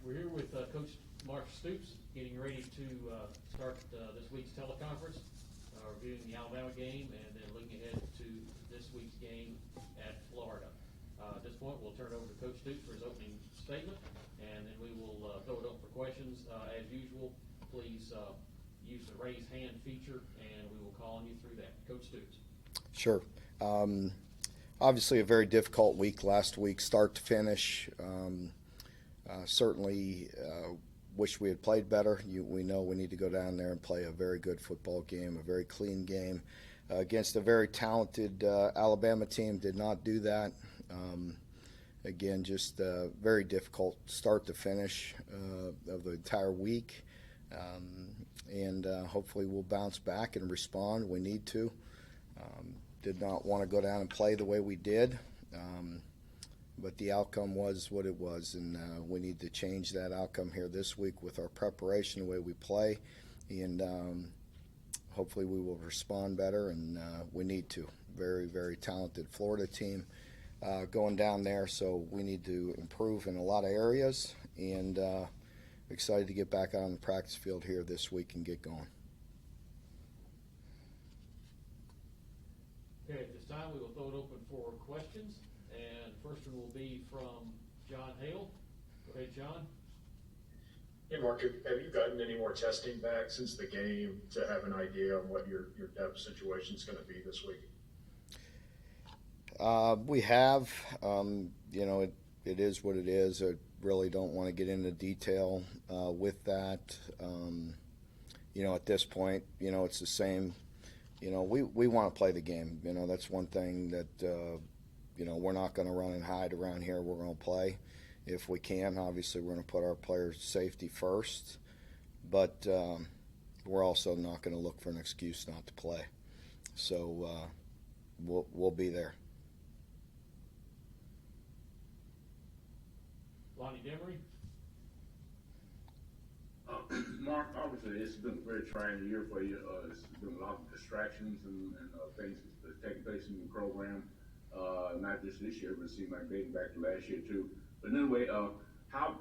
We're here with Coach Mark Stoops, getting ready to start this week's teleconference, reviewing the Alabama game, and then looking ahead to this week's game at Florida. At this point, we'll turn it over to Coach Stoops for his opening statement, and then we will throw it up for questions. As usual, please use the raise hand feature, and we will call on you through that. Coach Stoops. Sure. Obviously a very difficult week last week, start to finish. Certainly wish we had played better. We know we need to go down there and play a very good football game, a very clean game against a very talented Alabama team. Did not do that. Again, just a very difficult start to finish of the entire week. And hopefully we'll bounce back and respond. We need to. Did not want to go down and play the way we did. But the outcome was what it was, and we need to change that outcome here this week with our preparation, the way we play, and hopefully we will respond better, and we need to. Very, very talented Florida team going down there, so we need to improve in a lot of areas, and excited to get back out on the practice field here this week and get going. Okay, at this time we will throw it open for questions. And first one will be from John Hale. Go ahead, John. Hey, Mark, have you gotten any more testing back since the game to have an idea on what your depth situation is going to be this week? We have. It is what it is. I really don't want to get into detail with that. At this point, it's the same. We want to play the game. That's one thing that we're not going to run and hide around here. We're going to play if we can. Obviously, we're going to put our players' safety first, but we're also not going to look for an excuse not to play. So we'll be there. Lonnie Demery. Mark, obviously it's been a very trying year for you. It's been a lot of distractions and things that's taking place in the program. Not just this year, but it seems like dating back to last year too. But anyway, how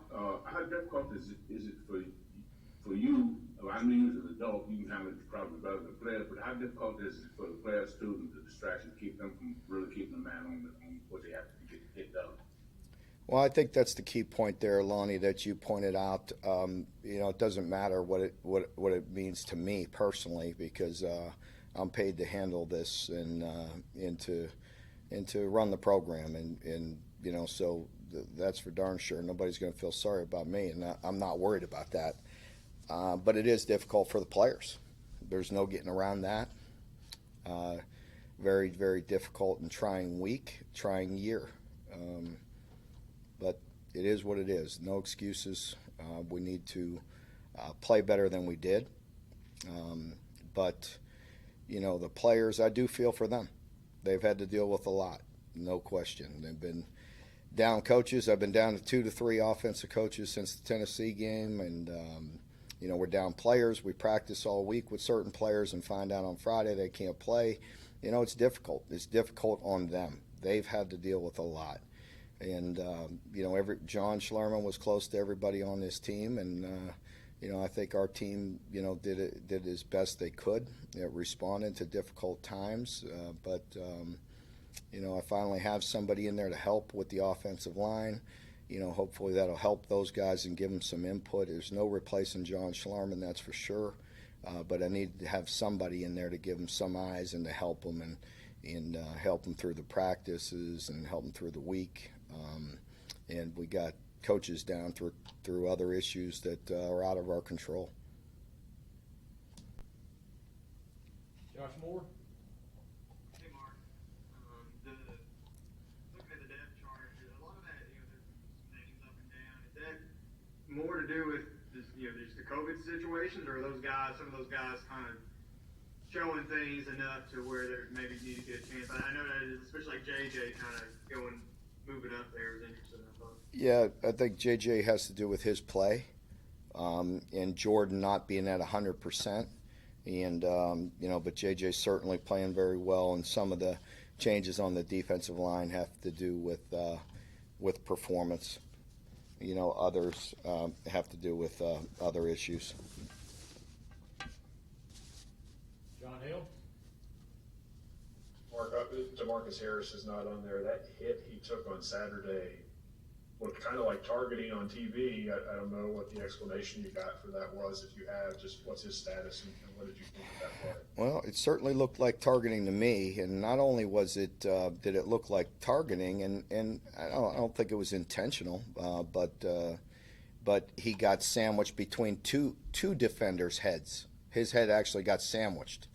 difficult is it for you? Well, I know you as an adult, you can handle it probably better than the players, but how difficult is it for the players too, the distraction, to keep them from really keeping the man on what they have to get done? Well, I think that's the key point there, Lonnie, that you pointed out. It doesn't matter what it means to me personally, because I'm paid to handle this and to run the program, and so that's for darn sure. Nobody's going to feel sorry about me, and I'm not worried about that. But it is difficult for the players. There's no getting around that. Very, very difficult and trying week, trying year. But it is what it is. No excuses. We need to play better than we did. But the players, I do feel for them. They've had to deal with a lot, no question. They've been down coaches. I've been down to 2 to 3 offensive coaches since the Tennessee game, and we're down players. We practice all week with certain players and find out on Friday they can't play. It's difficult. It's difficult on them. They've had to deal with a lot, and John Schlerman was close to everybody on this team, and I think our team, did as best they could. Responded to difficult times, but I finally have somebody in there to help with the offensive line. Hopefully that'll help those guys and give them some input. There's no replacing John Schlerman, that's for sure. But I need to have somebody in there to give them some eyes and to help them and help them through the practices and help them through the week. And we got coaches down through other issues that are out of our control. Josh Moore. Hey, Mark. Looking at the depth chart, a lot of that, there's some names up and down. Is that more to do with just the COVID situations, or are some of those guys kind of showing things enough to where they maybe need to get a chance? I know that especially like JJ kind of moving up there is interesting, I thought. Yeah, I think JJ has to do with his play, and Jordan not being at 100%. And, but JJ's certainly playing very well, and some of the changes on the defensive line have to do with performance. Others have to do with other issues. John Hill? Mark, DeMarcus Harris is not on there. That hit he took on Saturday looked kind of like targeting on TV. I don't know what the explanation you got for that was. If you have, just what's his status and what did you think of that play? Well, it certainly looked like targeting to me, and not only was it did it look like targeting, and I don't think it was intentional, but he got sandwiched between two defenders' heads. His head actually got sandwiched,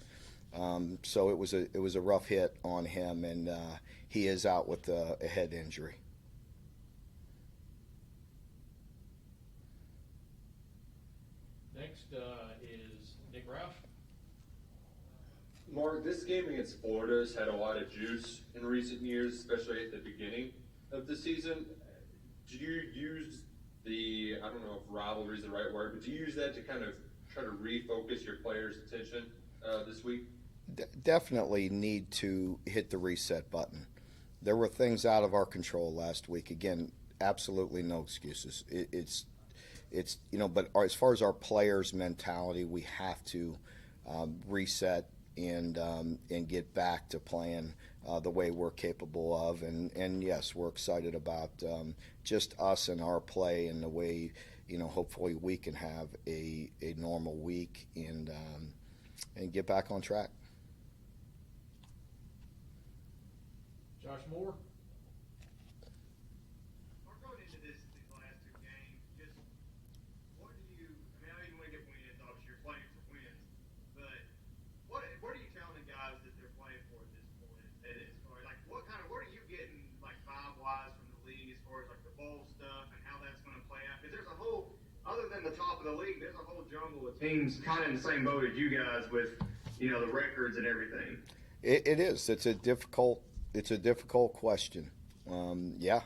so it was a rough hit on him, and he is out with a head injury. Next is Nick Roush. Mark, this game against Florida has had a lot of juice in recent years, especially at the beginning of the season. Did you use I don't know if rivalry is the right word, but do you use that to kind of try to refocus your players' attention this week? Definitely need to hit the reset button. There were things out of our control last week. Again, absolutely no excuses. It's but as far as our players' mentality, we have to reset and get back to playing the way we're capable of. And yes, we're excited about just us and our play and the way, hopefully we can have a normal week and get back on track. Josh Moore? Mark, going into these last two games, just what do you? I mean, I know you want to get wins. Obviously, you're playing for wins, but what are you telling the guys that they're playing for at this point? As far like what are you getting like vibe wise from the league as far as like the bowl stuff and how that's going to play out? Because there's a whole other than the top of the league, there's a whole jungle of teams kind of in the same boat as you guys with the records and everything. It is. It's a difficult question. Yeah,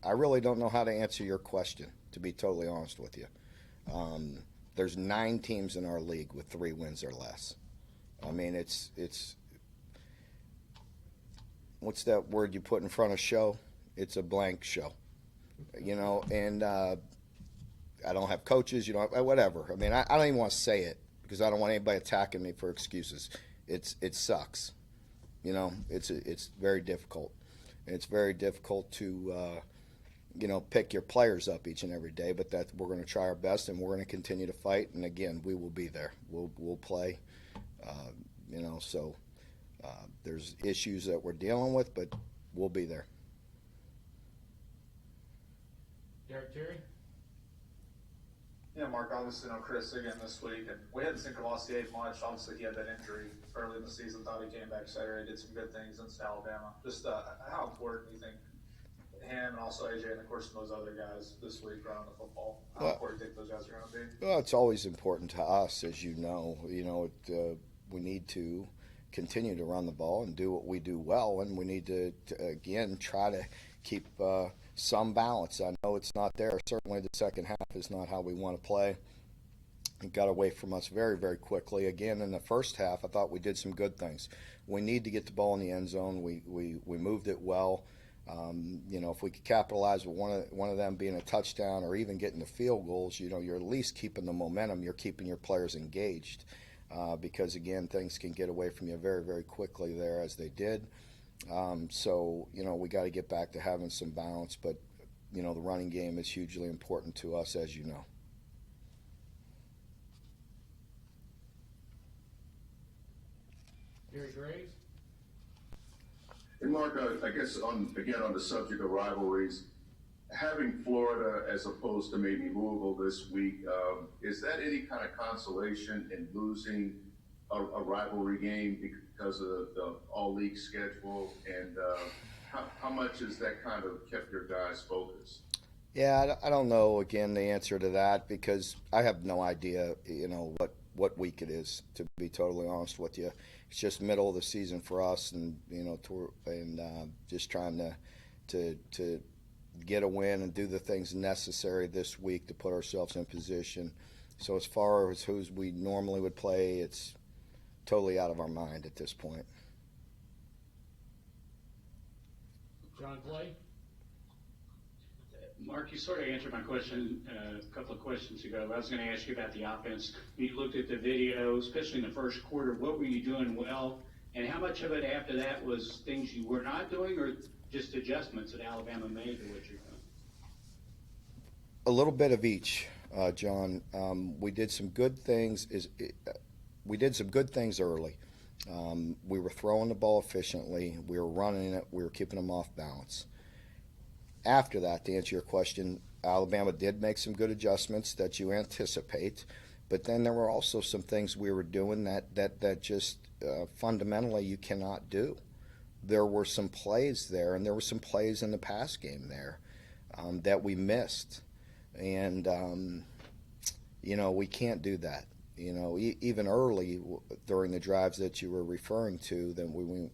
I really don't know how to answer your question, to be totally honest with you. There's 9 teams in our league with 3 wins or less. I mean, it's what's that word you put in front of show? It's a blank show, and I don't have coaches, whatever. I mean, I don't even want to say it because I don't want anybody attacking me for excuses. It sucks. It's very difficult. And it's very difficult to, pick your players up each and every day, but that we're going to try our best and we're going to continue to fight. And again, we will be there. We'll play, so there's issues that we're dealing with, but we'll be there. Derek Terry? Yeah, Mark, obviously, Chris again this week, and we hadn't seen Cavalier much. Obviously, he had that injury early in the season. Thought he came back Saturday, did some good things against Alabama. Just how important do you think him and also AJ and of course those other guys this week around the football? How important do you think those guys are going to be? Well, it's always important to us, as you know. We need to continue to run the ball and do what we do well, and we need to again try to keep some balance. I know it's not there. Certainly the second half is not how we want to play. It got away from us very, very quickly. Again, in the first half, I thought we did some good things. We need to get the ball in the end zone. We moved it well. If we could capitalize with one of them being a touchdown or even getting the field goals, you're at least keeping the momentum. You're keeping your players engaged because, again, things can get away from you very, very quickly there as they did. We got to get back to having some balance, but, the running game is hugely important to us, as you know. Gary Graves? And Mark, I guess on the subject of rivalries, having Florida as opposed to maybe Louisville this week, is that any kind of consolation in losing a rivalry game because of the all-league schedule? And how much has that kind of kept your guys focused? Yeah, I don't know, again, the answer to that because I have no idea, what week it is, to be totally honest with you. It's just middle of the season for us and, just trying to get a win and do the things necessary this week to put ourselves in position. So as far as who we normally would play, it's totally out of our mind at this point. John Clay? Mark, you sort of answered my question a couple of questions ago. I was going to ask you about the offense. You looked at the video, especially in the first quarter. What were you doing well, and how much of it after that was things you were not doing, or just adjustments that Alabama made to what you're doing? A little bit of each, John. We did some good things. We did some good things early. We were throwing the ball efficiently. We were running it. We were keeping them off balance. After that, to answer your question, Alabama did make some good adjustments that you anticipate, but then there were also some things we were doing that just fundamentally you cannot do. There were some plays there, and there were some plays in the pass game there that we missed, and we can't do that. Even early during the drives that you were referring to,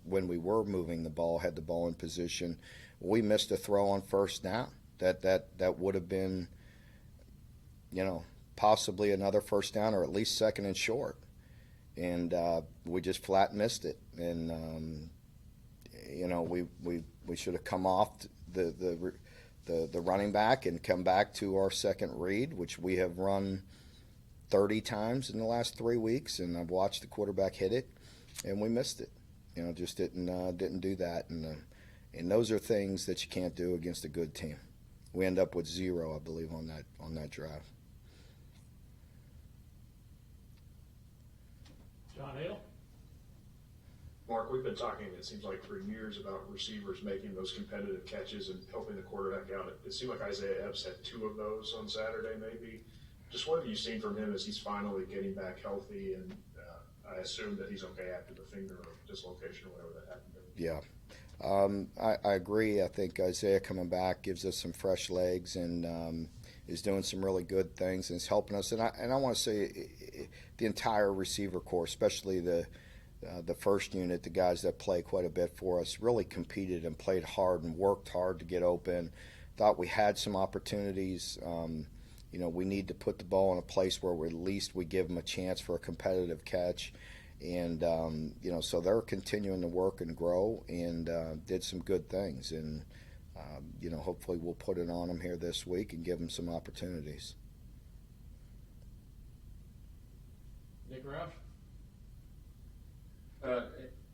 when we were moving the ball, had the ball in position, we missed a throw on first down. That would have been, possibly another first down or at least second and short, and we just flat missed it. And we should have come off the running back and come back to our second read, which we have run 30 times in the last 3 weeks, and I've watched the quarterback hit it, and we missed it. Just didn't do that, and those are things that you can't do against a good team. We end up with 0, I believe, on that drive. John Hale? Mark, we've been talking, it seems like, for years about receivers making those competitive catches and helping the quarterback out. It seemed like Isaiah Epps had 2 of those on Saturday, maybe. Just what have you seen from him as he's finally getting back healthy? And I assume that he's okay after the finger dislocation or whatever that happened to him. Yeah. I agree. I think Isaiah coming back gives us some fresh legs and is doing some really good things and is helping us. And I want to say the entire receiver corps, especially the first unit, the guys that play quite a bit for us, really competed and played hard and worked hard to get open. Thought we had some opportunities. We need to put the ball in a place where at least we give them a chance for a competitive catch. And, so they're continuing to work and grow and did some good things. And, hopefully we'll put it on them here this week and give them some opportunities. Nick Roush?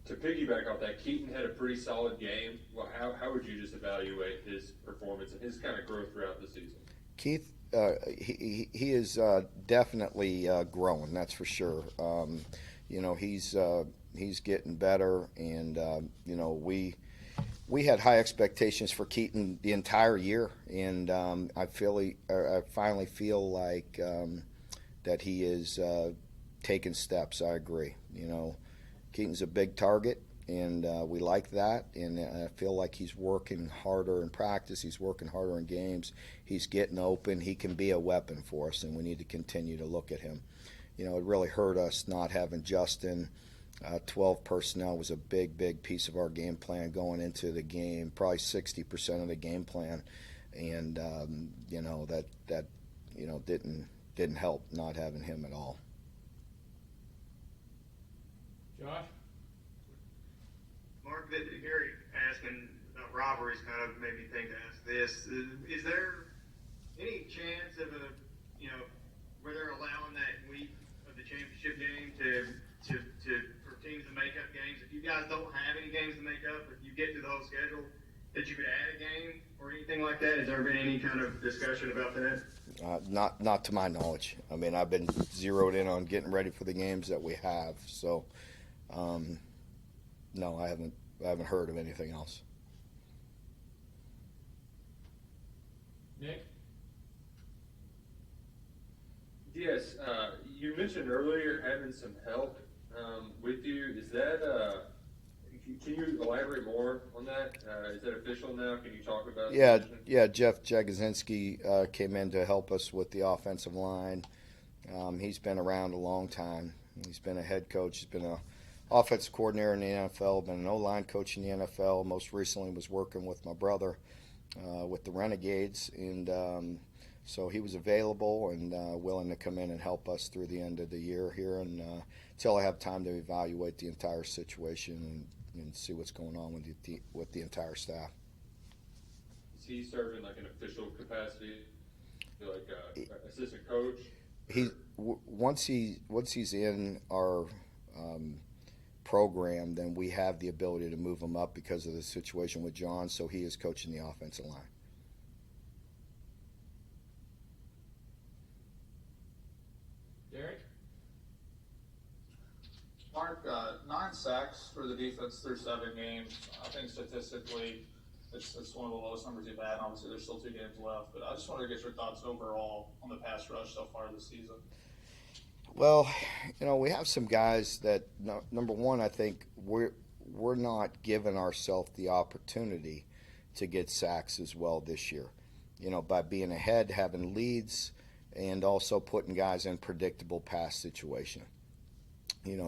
To piggyback off that, Keaton had a pretty solid game. Well, how would you just evaluate his performance and his kind of growth throughout the season? Keith, he is definitely growing, that's for sure. He's getting better, and we had high expectations for Keaton the entire year, and I finally feel like that he is taking steps. I agree. Keaton's a big target, and we like that, and I feel like he's working harder in practice. He's working harder in games. He's getting open. He can be a weapon for us, and we need to continue to look at him. It really hurt us not having Justin. 12 personnel was a big piece of our game plan going into the game, probably 60% of the game plan, and that didn't help not having him at all. Josh? Mark, Gary asking about rivalries kind of made me think to ask this. Is there any chance of where they're allowing that week of the championship game for teams to make up games? If you guys don't have any games to make up, if you get to the whole schedule, that you could add a game or anything like that? Has there been any kind of discussion about that? Not to my knowledge. I mean, I've been zeroed in on getting ready for the games that we have. So, no, I haven't heard of anything else. Nick? Yes, you mentioned earlier having some help with you. Is that can you elaborate more on that? Is that official now? Can you talk about that? Yeah. Jeff Jagosinski came in to help us with the offensive line. He's been around a long time. He's been a head coach. He's been an offensive coordinator in the NFL, been an O-line coach in the NFL. Most recently was working with my brother with the Renegades. And so he was available and willing to come in and help us through the end of the year here and until I have time to evaluate the entire situation and see what's going on with the entire staff. Is he serve in like an official capacity, like assistant coach? Once he's in our program, then we have the ability to move him up because of the situation with John. So he is coaching the offensive line. Derek? Mark, 9 sacks for the defense through 7 games. I think statistically, it's one of the lowest numbers you've had. Obviously, there's still 2 games left, but I just wanted to get your thoughts overall on the pass rush so far this season. Well, we have some guys that number one, I think we're not giving ourselves the opportunity to get sacks as well this year. By being ahead, having leads, and also putting guys in predictable pass situation.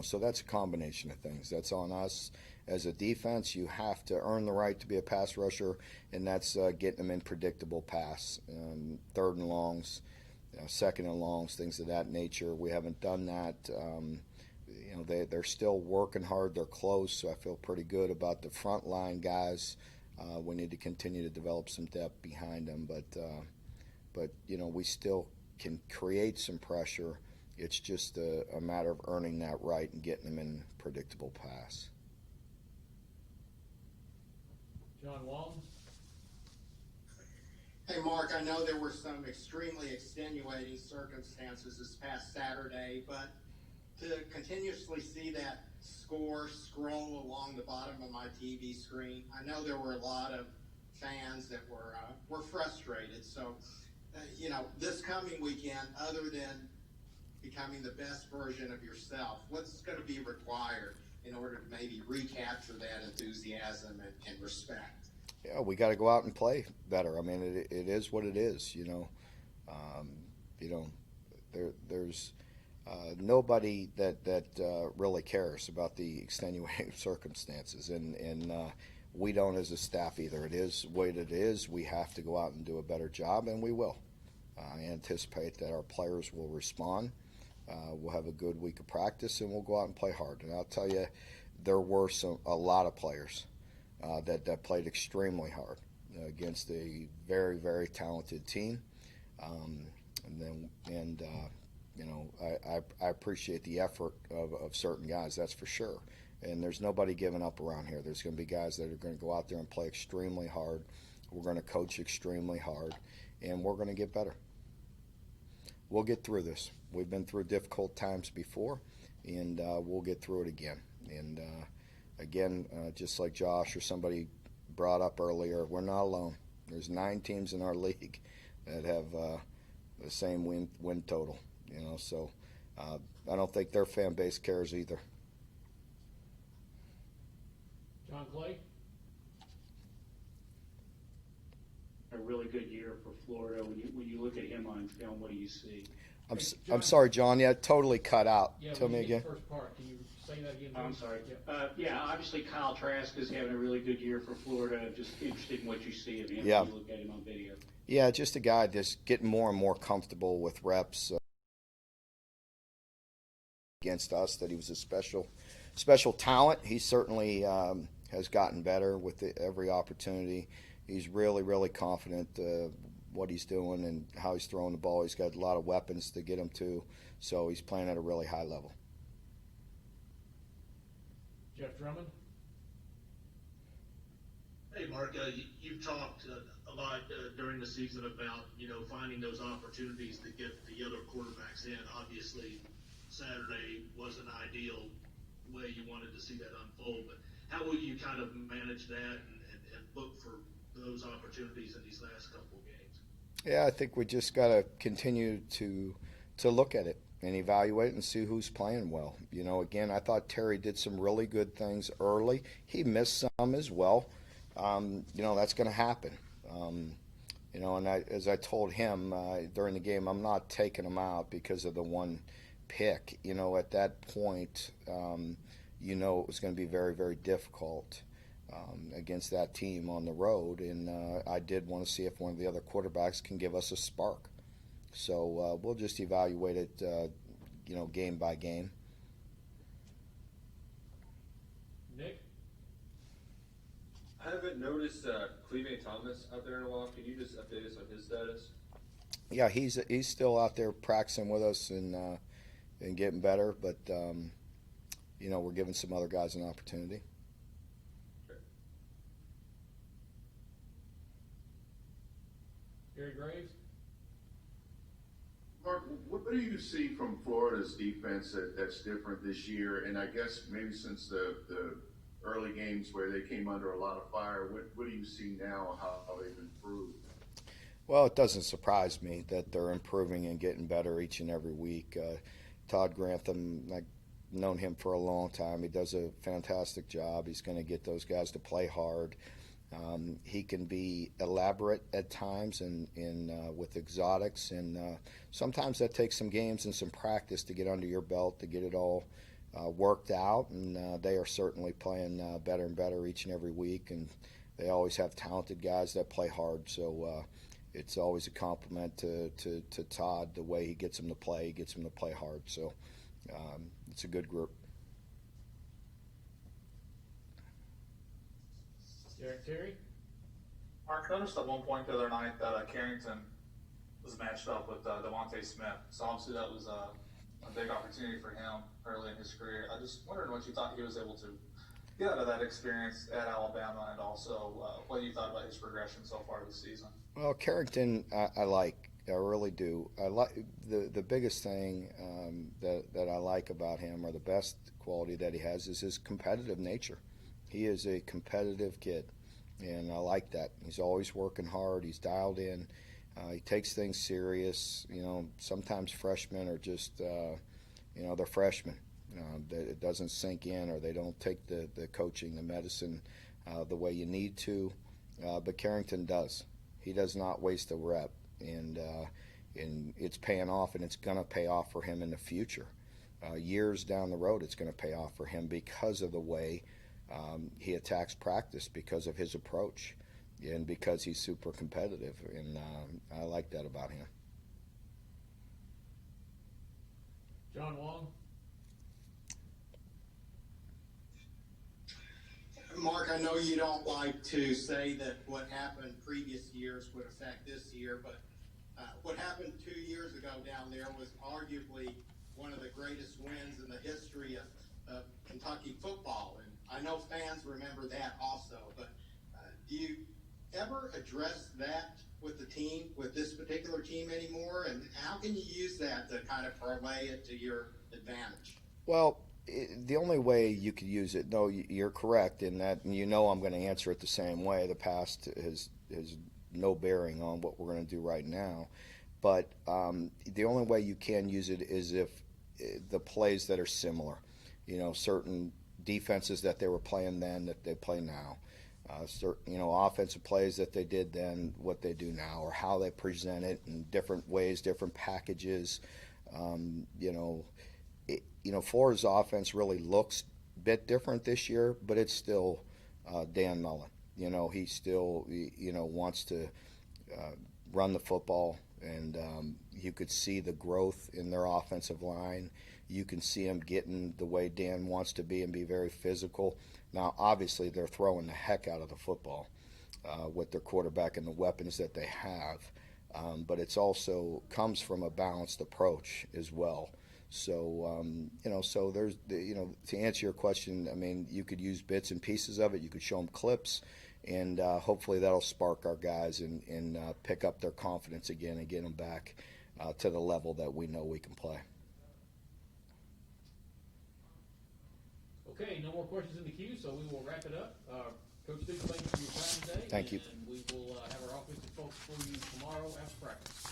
So that's a combination of things. That's on us as a defense. You have to earn the right to be a pass rusher, and that's getting them in predictable pass, 3rd and longs, 2nd and longs, things of that nature. We haven't done that. They're still working hard. They're close, so I feel pretty good about the front line guys. We need to continue to develop some depth behind them, but we still can create some pressure. It's just a matter of earning that right and getting them in predictable pass. John Walton? Hey, Mark, I know there were some extremely extenuating circumstances this past Saturday, but to continuously see that score scroll along the bottom of my TV screen, I know there were a lot of fans that were frustrated. So, this coming weekend, other than becoming the best version of yourself, what's going to be required in order to maybe recapture that enthusiasm and respect? Yeah, we got to go out and play better. I mean, it is what it is. There's nobody that really cares about the extenuating circumstances, and we don't as a staff either. It is what it is. We have to go out and do a better job, and we will. I anticipate that our players will respond. We'll have a good week of practice, and we'll go out and play hard. And I'll tell you, there were a lot of players that played extremely hard against a very, very talented team. I appreciate the effort of certain guys, that's for sure. And there's nobody giving up around here. There's going to be guys that are going to go out there and play extremely hard. We're going to coach extremely hard, and we're going to get better. We'll get through this. We've been through difficult times before, and we'll get through it again. And again, just like Josh or somebody brought up earlier, we're not alone. There's 9 teams in our league that have the same win total. So I don't think their fan base cares either. John Clay? A really good year for Florida. When you look at him on film, what do you see? I'm sorry, John. Yeah, totally cut out. Yeah, Tell me when you again. get the first part, can you say that again? Oh, I'm sorry. Yeah. Obviously Kyle Trask is having a really good year for Florida. Just interested in what you see of him Yeah. when you look at him on video. Yeah, just a guy just getting more and more comfortable with reps against us, that he was a special talent. He certainly has gotten better with every opportunity. He's really, really confident what he's doing and how he's throwing the ball. He's got a lot of weapons to get him to, so he's playing at a really high level. Jeff Drummond? Hey, Mark, you've talked a lot during the season about, finding those opportunities to get the other quarterbacks in. Obviously, Saturday wasn't ideal way you wanted to see that unfold, but how will you kind of manage that and look for those opportunities in these last couple of games? Yeah, I think we just got to continue to look at it and evaluate it and see who's playing well. Again, I thought Terry did some really good things early. He missed some as well. That's going to happen. And as I told him during the game, I'm not taking him out because of the one pick. At that point, it was going to be very, very difficult against that team on the road. And I did want to see if one of the other quarterbacks can give us a spark. So we'll just evaluate it, game by game. Nick? I haven't noticed Cleveland Thomas out there in a while. Can you just update us on his status? Yeah, he's still out there practicing with us and getting better, but we're giving some other guys an opportunity. Gary Graves? Mark, what do you see from Florida's defense that's different this year? And I guess maybe since the early games where they came under a lot of fire, what do you see now, how they've improved? Well, it doesn't surprise me that they're improving and getting better each and every week. Todd Grantham, I've known him for a long time. He does a fantastic job. He's going to get those guys to play hard. He can be elaborate at times and with exotics, and sometimes that takes some games and some practice to get under your belt to get it all worked out. And they are certainly playing better and better each and every week, and they always have talented guys that play hard. So it's always a compliment to Todd, the way he gets them to play. He gets them to play hard. So it's a good group. Derek Terry? Mark, noticed at one point the other night that Carrington was matched up with Devontae Smith. So obviously that was a big opportunity for him early in his career. I just wondered what you thought he was able to get out of that experience at Alabama, and also what you thought about his progression so far this season. Well, Carrington, I like. I really do. I like the biggest thing that I like about him, or the best quality that he has, is his competitive nature. He is a competitive kid, and I like that. He's always working hard. He's dialed in. He takes things serious. Sometimes freshmen are just, they're freshmen. It doesn't sink in, or they don't take the coaching, the medicine the way you need to. But Carrington does. He does not waste a rep, and it's paying off, and it's going to pay off for him in the future. Years down the road, it's going to pay off for him because of the way he attacks practice, because of his approach, and because he's super competitive, and I like that about him. John Wong? Mark, I know you don't like to say that what happened previous years would affect this year, but what happened 2 years ago down there was arguably one of the greatest wins in the history of Kentucky football. And I know fans remember that also, but do you ever address that with the team, with this particular team anymore? And how can you use that to kind of parlay it to your advantage? Well, the only way you could use it, no, you're correct in that, and I'm going to answer it the same way. The past has no bearing on what we're going to do right now. But the only way you can use it is if the plays that are similar, certain defenses that they were playing then that they play now, certain, offensive plays that they did then, what they do now, or how they present it in different ways, different packages. Florida's offense really looks a bit different this year, but it's still Dan Mullen. He still, wants to run the football, and you could see the growth in their offensive line. You can see them getting the way Dan wants to be and be very physical. Now, obviously, they're throwing the heck out of the football with their quarterback and the weapons that they have, but it's also comes from a balanced approach as well. So, so there's, to answer your question, I mean, you could use bits and pieces of it. You could show them clips, and hopefully that'll spark our guys and pick up their confidence again and get them back to the level that we know we can play. Okay, no more questions in the queue, so we will wrap it up. Coach Stoops, thank you for your time today. Thank you. And we will have our offensive folks for you tomorrow after practice.